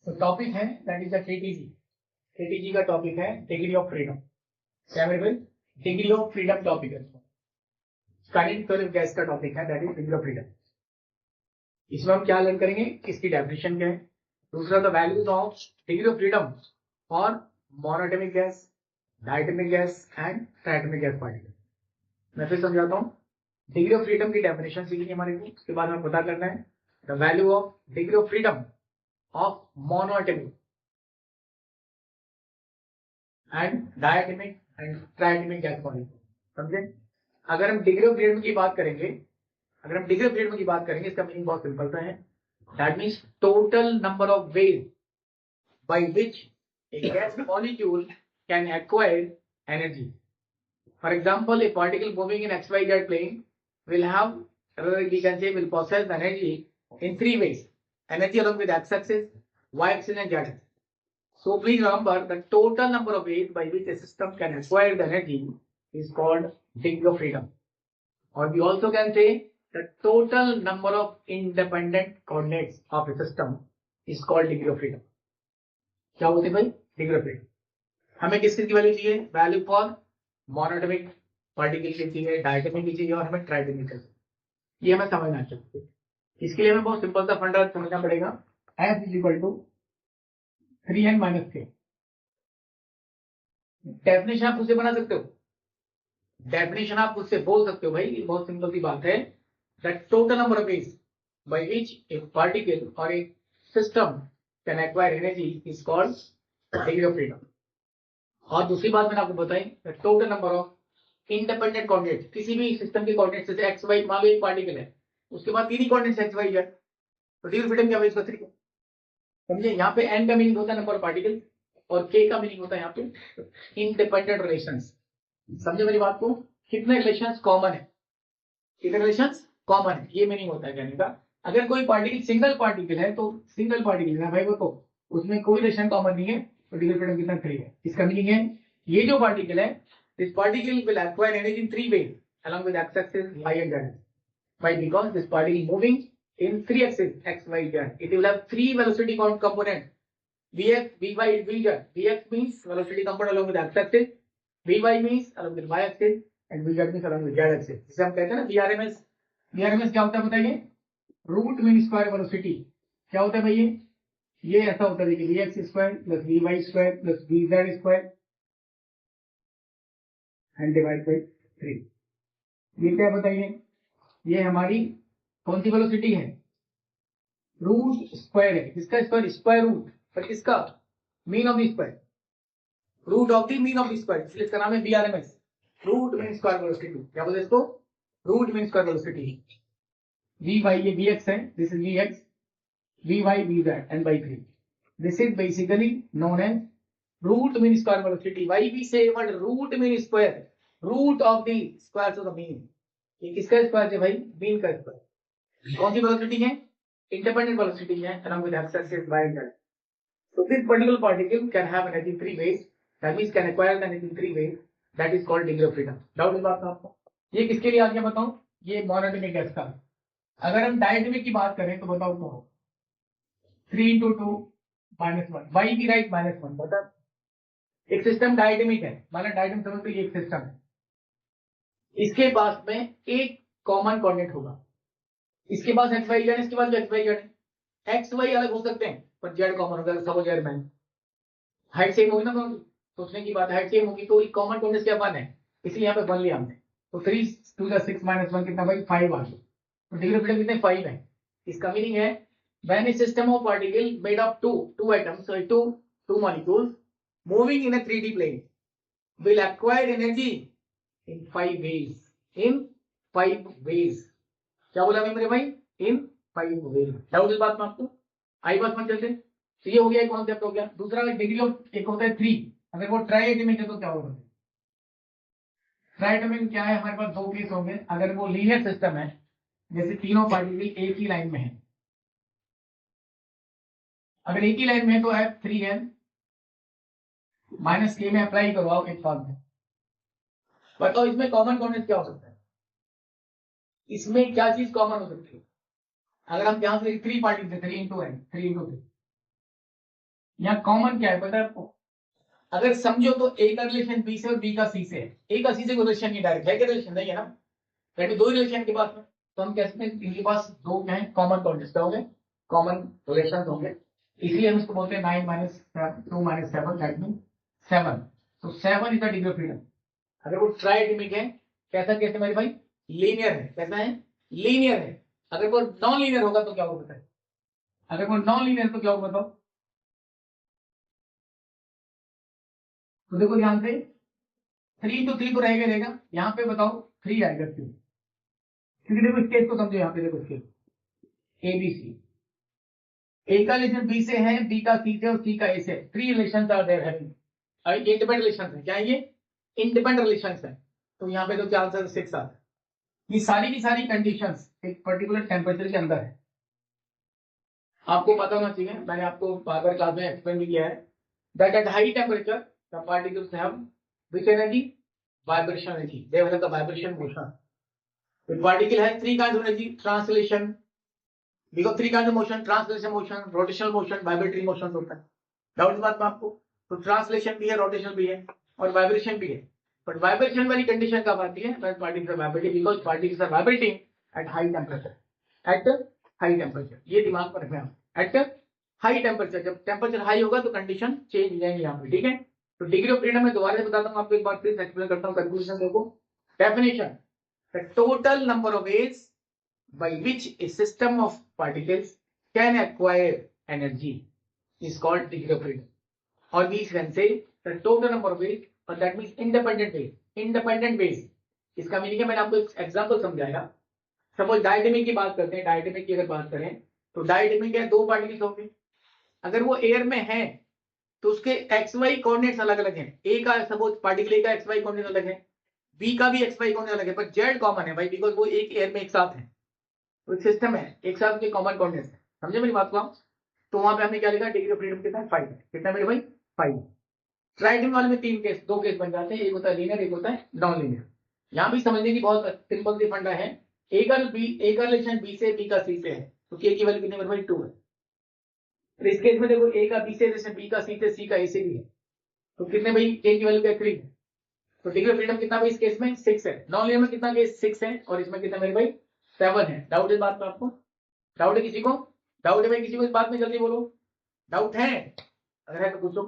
तो टॉपिक है that is the KTG. KTG का टॉपिक है डिग्री ऑफ फ्रीडम। क्या मेरे भाई? डिग्री ऑफ फ्रीडम टॉपिक है। काइनेटिक सॉलिड गैस का टॉपिक है that is degree of freedom. इसमें हम क्या लर्न करेंगे, इसकी डेफिनेशन क्या है, दूसरा the values of degree of freedom और monatomic gas, diatomic gas and triatomic gas particle. मैं फिर समझाता हूँ। डिग्री ऑफ फ्रीडम की डेफिनेशन सीखनी है हमारे को, उसके बाद हमें पता करना है the value of degree of freedom of monatomic and diatomic and triatomic gas particle. समझे? अगर हम डिग्री ऑफ फ्रीडम की बात करेंगे, इसका मीनिंग बहुत सिंपल सा है। That means total number of ways by which a gas molecule can acquire energy. For example, a particle moving in XYZ plane will have, we can say, will possess energy in three ways: energy along with x-axis, y-axis, and z-axis. So please remember the total number of ways by which a system can acquire the energy is called degree of freedom. Or we also can say the total number of independent coordinates of a system is called degree of freedom. क्या बोलते हैं भाई? Degree of freedom. हमें किस चीज की value चाहिए? Value for monoatomic particle की चाहिए, डायटोमिक की चाहिए और हमें ट्राइटोमिक की चाहिए। ये हमें समझना चाहिए। इसके लिए हमें बहुत सिंपल सा फंडा समझना पड़ेगा। F is equal to 3n minus 3। Definition आप उससे बना सकते हो, डेफिनेशन आप उससे बोल सकते हो भाई। बहुत सिंपल सी बात है। The total number of ways by which a particle और a system can acquire energy is called degree of freedom. और दूसरी बात मैंने आपको बताई, the total number of independent coordinates, किसी भी सिस्टम के कोऑर्डिनेट्स जैसे एक्स वाई, मान लो एक पार्टिकल है, उसके बाद तीन ही कोऑर्डिनेट्स एक्स वाई जेड, तो डिग्री ऑफ फ्रीडम क्या होगा? 3। समझे? यहाँ पे n का मीनिंग होता है नंबर ऑफ पार्टिकल और k का मीनिंग होता है यहाँ पे इंडिपेंडेंट रिलेशंस। समझे मेरी बात को? कितने रिलेशंस कॉमन है, कितने रिलेशंस कॉमन है, ये मीनिंग होता है कहने का। अगर कोई पार्टिकल सिंगल पार्टिकल है तो सिंगल पार्टिकल है भाई, वो तो उसमें कोई रिलेशन कॉमन नहीं है, तो डिग्री ऑफ फ्रीडम कितना? 3 है। इसका मीनिंग है ये जो पार्टिकल है, this particle will acquire energy in 3 ways along with x axis, y and z. Why? Because this particle moving in 3 axis x, y, z. It will have 3 velocity component: vx, vy, vz. Vx means velocity component along with x axis, vy means along with y axis, and vz means along with z axis. जिसे हम कहते हैं ना VRMS। VRMS क्या होता है बताइए? Root mean square velocity. क्या होता है भाई? ये ऐसा होता है, देखिए, vx square plus vy square plus vz square and divide by 3। ये क्या बताइए? ये हमारी कौन सी वेलोसिटी है? रूट स्क्वायर है। किसका स्क्वायर? स्क्वायर रूट, पर किसका? Mean of the square, root of the mean of the square, इसलिए इसका नाम है VRMS, root mean square velocity. क्या बोलते हैं इसको? Root mean square velocity. vy ये vx है, this is vx, vy vz and by 3। This is basically known as root mean square velocity. Why we say what root mean square? Root of the square of the mean. ये किसका square है भाई? Mean का square. कौन सी velocity है? Independent velocity है along with x axis, y and z. So this particular particle can have energy in 3 ways. That means can acquire the energy in 3 ways. That is called degree of freedom. Doubt इस बात का आपको? ये किसके लिए आ गया बताऊं? ये मोनोटोमिक गैस का। अगर हम डायटोमिक की बात करें तो बताओ तो 3 into 2 minus 1, y की राइट -1। बता, एक सिस्टम डायटोमिक है, माना डायटोम समझ लो, एक सिस्टम है, इसके पास में एक कॉमन कोऑर्डिनेट होगा, इसके पास एक्स वाई जेड, इसके पास भी एक्स वाई जेड है। एक्स वाई अलग हो सकते हैं पर जेड कॉमन होगा। Suppose Z man, height same होगी ना दोनों की, सोचने की बात है, हाइट सेम होगी तो एक कॉमन कोऑर्डिनेट क्या 1 है, इसलिए यहाँ पे 1 लिया हमने। तो 3 to the 6 minus 1 कितना भाई? 5 आ गया। तो डिग्री ऑफ फ्रीडम कितने? 5 है। इसका मीनिंग है when a system of particle made of two atoms, so two molecules moving in a 3D plane will acquire energy in 5 ways. In 5 ways. क्या बोला मेरे भाई? In 5 ways. डाउट इस बात में आपको? आई बात में चलते। तो ये हो गया, कॉन्सेप्ट हो गया। दूसरा डिग्री ऑफ, एक होता है 3, अगर वो ट्राइएटमिक है तो क्या होगा? ट्राइएटमिक क्या है? हमारे पास 2 केस होंगे। अगर वो लीनियर सिस्टम है, जैसे तीनों पार्टिकल एक ही लाइन में है, अगर एक ही लाइन में है तो F3n माइनस के में अप्लाई करवाओ एक फॉर्म में। बताओ इसमें कॉमन कोऑर्डिनेट क्या हो सकता है? इसमें क्या चीज कॉमन हो सकती है? अगर हम ध्यान से 3 पार्टिकल थे, 3 into n, 3 into 3, यहाँ कॉमन क्या है पता है आपको? अगर समझो तो ए का रिलेशन बी से और बी का सी से है। ए का सी से कोई रिलेशन नहीं, डायरेक्ट है, क्या रिलेशन नहीं है ना, यानी दो ही रिलेशन के पास में, तो हम कह सकते हैं इनके पास दो क्या है, कॉमन कॉन्टेस्ट होंगे, कॉमन रिलेशन होंगे, इसलिए हम इसको बोलते हैं 9 माइनस 2 माइनस 7 दैट मीन 7। तो 7 is the degree of freedom. अगर वो ट्राइडेमिक है, कैसा कैसे मेरे भाई, लीनियर है, कैसा है, लीनियर है। अगर वो नॉन लीनियर होगा तो क्या होगा बताइए, अगर वो नॉन लीनियर तो क्या होगा बताओ? तो देखो ध्यान से, 3 तो रहेगा, यहाँ पे बताओ 3 आएगा क्यों? क्योंकि देखो स्केल को समझो, यहाँ पे देखो स्केल ए बी सी, ए का रिलेशन बी से है, बी का सी से और सी का ए से, 3 relation are there having, independent relation है, क्या है ये, इंडिपेंडेंट रिलेशन है। तो यहाँ पे तो क्या आंसर 6 आता है। ये सारी की सारी कंडीशंस एक पर्टिकुलर टेम्परेचर के अंदर है, आपको पता होना चाहिए, मैंने आपको बार बार क्लास में एक्सप्लेन भी किया है, that at high temperature the particles have which energy, vibration energy, they have the vibration motion. The particle has 3 kinds of energy, translation, because 3 kinds of motion, translation motion, rotational motion, vibratory motion होता है। Doubt इस बात में आपको? तो translation भी है, rotation भी है और वाइब्रेशन भी है, बट वाइब्रेशन वाली कंडीशन कब आती है, when particles are vibrating, because particles are vibrating at high temperature, at high temperature, ये दिमाग में रखना है, at high temperature, जब टेम्परेचर हाई होगा तो कंडीशन चेंज हो जाएंगे यहाँ पे, ठीक है। तो डिग्री ऑफ फ्रीडम में दोबारा से बताता हूँ आपको, एक बार फिर एक्सप्लेन करता हूँ, कंक्लूजन देखो, definition, the total number of ways by which a system of particles can acquire energy is called degree of freedom, or we can say the total number of ways, or that means independent ways, independent ways। इसका meaning है, मैंने आपको एक example समझाया, suppose diatomic की बात करते हैं, डायटोमिक की अगर बात करें तो डायटोमिक है, 2 पार्टिकल्स होंगे, अगर वो एयर में है तो उसके एक्स वाई कोऑर्डिनेट्स अलग अलग हैं, ए का सपोज पार्टिकल ए का एक्स वाई कोऑर्डिनेट अलग है, बी का भी एक्स वाई कोऑर्डिनेट अलग है, पर जेड कॉमन है भाई, बिकॉज वो एक एयर में एक साथ है, तो सिस्टम है एक साथ के कॉमन कोऑर्डिनेट्स है, समझे मेरी बात को आप? तो वहां पे हमने क्या लिखा, डिग्री ऑफ फ्रीडम कितना है, 5 है, कितना मेरे भाई, 5। ट्राइडिंग वाले में 3 केस, 2 केस बन जाते हैं, एक होता है लीनियर, एक होता है नॉन लीनियर। यहाँ भी समझने की बहुत सिंपल सी फंडा है, ए का रिलेशन बी से, बी का सी से है, तो के की वैल्यू कितनी मेरे भाई, 2 है। तो इस केस में देखो ए का बी से रिलेशन, बी का सी से, सी का ए से भी है, तो कितने भाई, के की वैल्यू क्या, 3 है। तो डिग्री ऑफ फ्रीडम कितना भाई इस केस में, 6 है। नॉन लीनियर में कितना केस, 6 है, और इसमें कितना मेरे भाई, 7 है। डाउट इस बात में आपको? डाउट है किसी को? डाउट है भाई किसी को इस बात में, जल्दी बोलो, डाउट है, अगर है तो पूछो।